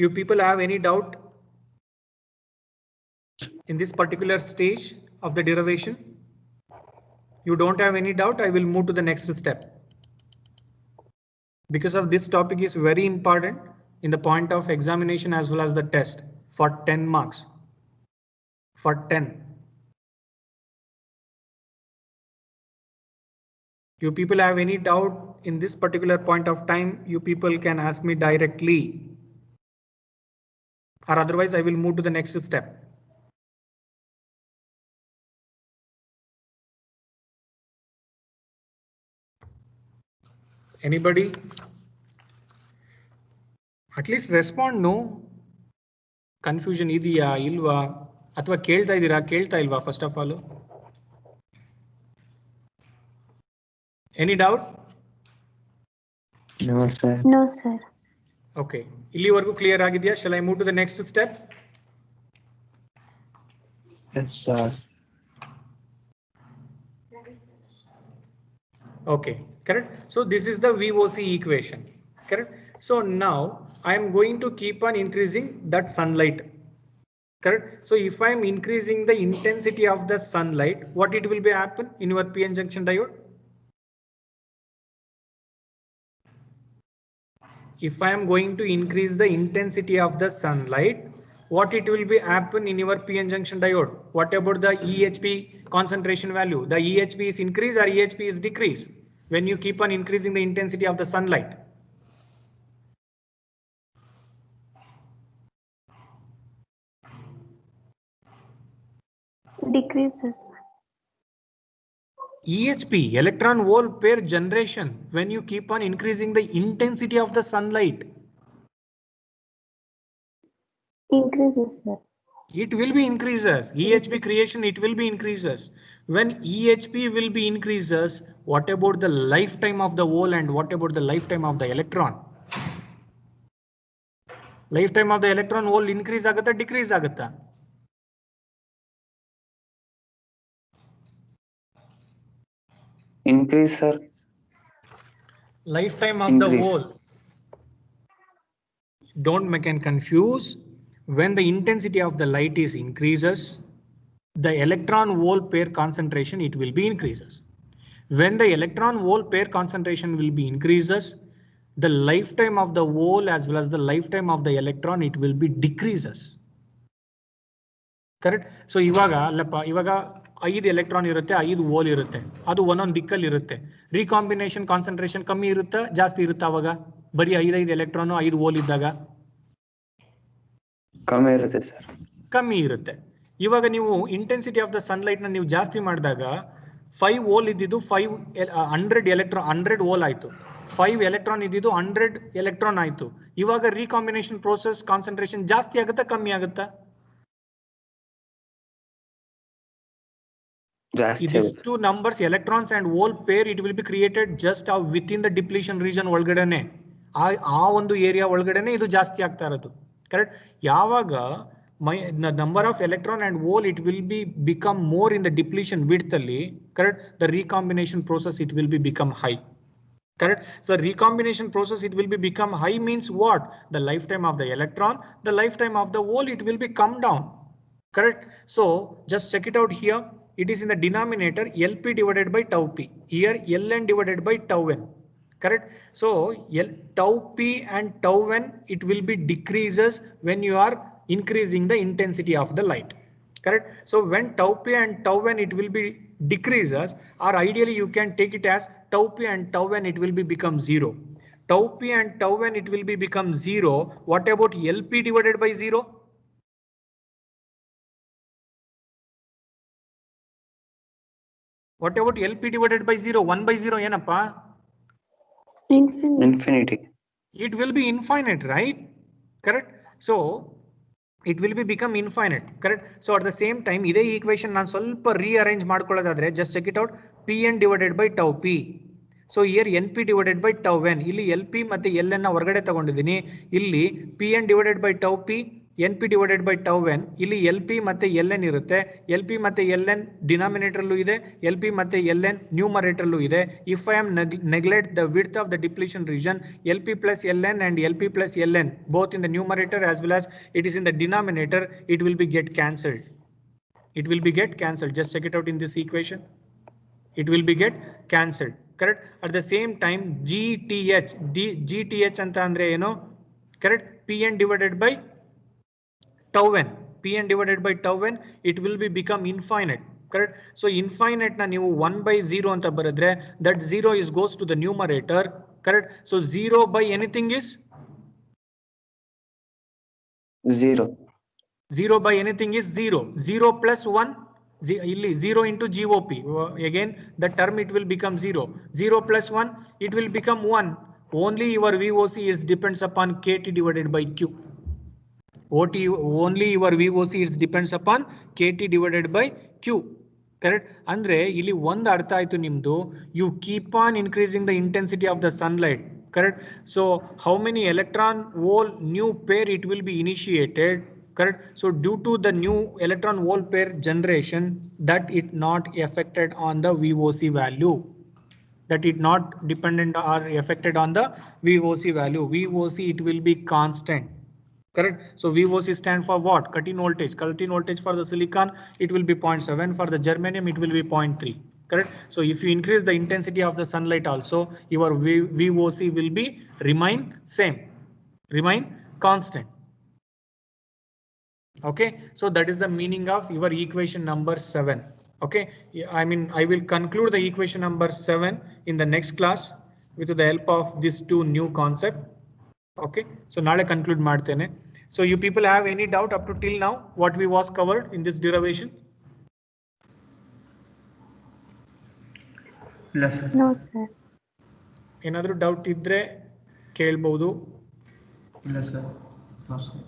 Speaker 1: You people have any doubt in this particular stage of the derivation? You don't have any doubt? I will move to the next step. Because of this topic is very important in the point of examination as well as the test for 10 marks. For 10. You people have any doubt in this particular point of time? You people can ask me directly. Or otherwise I will move to the next step. Anybody? At least respond no. Confusion ಇದೆಯಾ ಇಲ್ವಾ ಅಥವಾ ಕೇಳ್ತಾ ಇದ್ದೀರಾ ಕೇಳ್ತಾ ಇಲ್ವಾ first of all? Any doubt?
Speaker 2: No, sir.
Speaker 3: No, sir.
Speaker 1: Okay, ಇಲ್ಲಿವರೆಗೂ clear ಆಗಿದೆಯಾ? Shall I move to the next step?
Speaker 2: Yes, sir.
Speaker 1: Okay, correct. So this is the VOC equation, correct. So now I am going to keep on increasing that sunlight, correct. So if I am increasing the intensity of the sunlight, what it will be happen in your PN junction diode? If I am going to increase the intensity of the sunlight, what it will be happen in your PN junction diode? What about the EHP concentration value? The EHP is increase or EHP is decrease when you keep on increasing the intensity of the sunlight?
Speaker 3: Decreases.
Speaker 1: EHP, electron hole pair generation, when you keep on increasing the intensity of the sunlight,
Speaker 3: Increases, sir.
Speaker 1: it will be increases. EHP creation, it will be increases. When EHP will be increases, what about the lifetime of the hole and what about the lifetime of the electron? Lifetime of the electron hole increase agutta, decrease agutta?
Speaker 2: Increase, sir.
Speaker 1: Lifetime of the
Speaker 2: Increase.
Speaker 1: hole. Don't make and confuse. When the intensity of the light is increases, the electron hole pair concentration, it will be increases. When the electron hole pair concentration will be increases, the lifetime of the hole as well as the lifetime of the electron, it will be decreases. Correct. So ಇವಾಗ ಅಲ್ಲಪ್ಪ, ಇವಾಗ 5 electron ಇರುತ್ತೆ, 5 hole ಇರುತ್ತೆ, ಅದು ಒಂದೊಂದು ದಿಕ್ಕಲ್ಲಿ ಇರುತ್ತೆ. Recombination concentration ಕಮ್ಮಿ ಇರುತ್ತಾ ಜಾಸ್ತಿ ಇರುತ್ತಾ? ಅವಾಗ ಬರೀ 5 ಎಲೆಕ್ಟ್ರಾನ್ 5 ಹೋಲ್ ಇದ್ದಾಗ
Speaker 2: ಕಮ್ಮಿ ಇರುತ್ತೆ ಸರ್.
Speaker 1: ಕಮ್ಮಿ ಇರುತ್ತೆ. ಇವಾಗ ನೀವು ಇಂಟೆನ್ಸಿಟಿ ಆಫ್ ದ ಸನ್ಲೈಟ್ ನ ನೀವು ಜಾಸ್ತಿ ಮಾಡಿದಾಗ 5 ಹೋಲ್ ಇದ್ದಿದ್ದು 100 ಎಲೆಕ್ಟ್ರಾನ್ 100 ಹೋಲ್ ಆಯ್ತು. 5 ಎಲೆಕ್ಟ್ರಾನ್ ಇದ್ದಿದ್ದು 100 ಎಲೆಕ್ಟ್ರಾನ್ ಆಯ್ತು. ಇವಾಗ ರೀಕಾಂಬಿನೇಷನ್ ಪ್ರೋಸೆಸ್ ಕಾನ್ಸಂಟ್ರೇಷನ್ ಜಾಸ್ತಿ ಆಗುತ್ತಾ ಕಮ್ಮಿ ಆಗುತ್ತಾ? These two numbers, electrons and hole pair, it will be created just within the depletion region ಒಳಗಡೆನೆ, ಆ ಒಂದು ಏರಿಯಾ ಒಳಗಡೆನೆ ಇದು ಜಾಸ್ತಿ ಆಗ್ತಾ ಇರೋದು. ಕರೆಕ್ಟ್. ಯಾವಾಗ the number of electron and hole, it will be become more in the depletion width ಅಲ್ಲಿ, correct, the recombination process, it will be become high. Correct. So recombination process, it will be become high means what? The lifetime of the electron, the lifetime of the hole, it will be come down. Correct. So just check it out here. It is in the denominator LP divided by tau P. Here Ln divided by tau N. Correct. So tau P and tau N, it will be decreases when you are increasing the intensity of the light. Correct. So when tau P and tau N, it will be decreases, or ideally you can take it as tau P and tau N, it will be become 0. Tau P and tau N, it will be become 0. What about LP divided by 0? What about LP divided by 0? 1 by 0 ಏನಪ್ಪ?
Speaker 2: Infinity.
Speaker 1: It will be infinite, right? Correct. So it will be become infinite. Correct. So at the same time, ಇದೇ equation ನಾನು ಸ್ವಲ್ಪ rearrange ಮಾಡ್ಕೊಳ್ಳೋದಾದ್ರೆ, just check it out. Pn divided by tau P. So here NP divided by tau N. ಇಲ್ಲಿ LP ಮತ್ತೆ LN ನ ಹೊರಗಡೆ ತಗೊಂಡಿದ್ದೀನಿ. ಇಲ್ಲಿ Pn divided by tau P, NP divided by tau N. ಇಲ್ಲಿ LP ಮತ್ತೆ LN ಇರುತ್ತೆ. LP ಮತ್ತೆ LN denominator ಅಲ್ಲೂ ಇದೆ, LP ಮತ್ತೆ LN numerator ಅಲ್ಲೂ ಇದೆ. If I am neglect the width of the depletion region, LP plus LN and LP plus LN both in the numerator as well as it is in the denominator, it will be get cancelled. It will be get cancelled. Just check it out in this equation. It will be get cancelled. Correct. At the same time, GTH ಅಂತ ಅಂದ್ರೆ ಏನು? Correct. Pn divided by tau N. Pn divided by tau N, it will be become infinite. Correct. So infinite na ನೀವು 1 by 0 ಅಂತ ಬರೆದ್ರೆ, that 0 is goes to the numerator. Correct. So 0 by anything is
Speaker 2: 0.
Speaker 1: 0 by anything is 0. 0 plus 1, ಇಲ್ಲಿ 0 into GOP. Again, the term it will become 0. 0 plus 1, it will become 1. Only your VOC is depends upon KT divided by Q. Only your VOC is depends upon KT divided by Q. Correct. ಅಂದ್ರೆ ಇಲ್ಲಿ ಒಂದು ಅರ್ಥ ಆಯ್ತು ನಿಮ್ದು. You keep on increasing the intensity of the sunlight. correct? So how many electron hole new pair it will be initiated, correct? So due to the new electron hole pair generation, that it not affected on the VOC value, that it not dependent or affected on the VOC value. VOC it will be constant, correct? So VOC stand for what? Cut-in voltage. Cut-in voltage for the silicon it will be 0.7, for the germanium it will be 0.3, correct? So if you increase the intensity of the sunlight also, your VOC will be remain same, remain constant. Okay, so that is the meaning of your equation number 7. Okay, I mean I will conclude the equation number 7 in the next class with the help of these two new concept. Okay, so now I conclude ಮಾಡ್ತೇನೆ. So you people have any doubt up to till now what we was covered in this derivation?
Speaker 4: ಇಲ್ಲ sir.
Speaker 3: No, sir.
Speaker 1: ಏನಾದರೂ doubt ಇದ್ರೆ ಕೇಳಬಹುದು.
Speaker 4: ಇಲ್ಲ sir. No sir.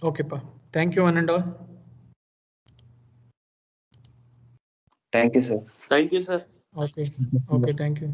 Speaker 1: Okay pa, thank you one and all.
Speaker 2: Thank you, sir.
Speaker 5: Thank you, sir.
Speaker 1: Okay, okay, thank you.